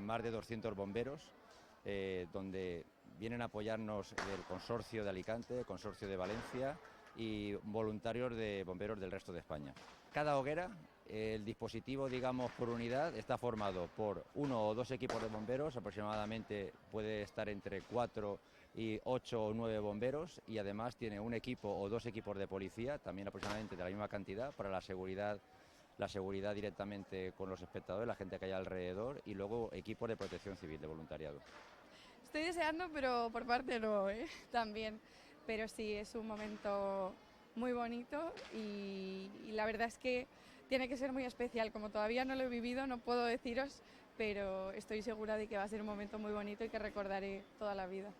más de 200 bomberos, donde vienen a apoyarnos el Consorcio de Alicante, el Consorcio de Valencia y voluntarios de bomberos del resto de España. Cada hoguera, el dispositivo, digamos, por unidad está formado por 1 o 2 equipos de bomberos, aproximadamente puede estar entre 4 y 8 o 9 bomberos, y además tiene un equipo o 2 equipos de policía, también aproximadamente de la misma cantidad, para la seguridad directamente con los espectadores, la gente que hay alrededor, y luego equipos de protección civil, de voluntariado. Estoy deseando, pero por parte no, también. Pero sí, es un momento muy bonito y la verdad es que tiene que ser muy especial. Como todavía no lo he vivido, no puedo deciros, pero estoy segura de que va a ser un momento muy bonito y que recordaré toda la vida.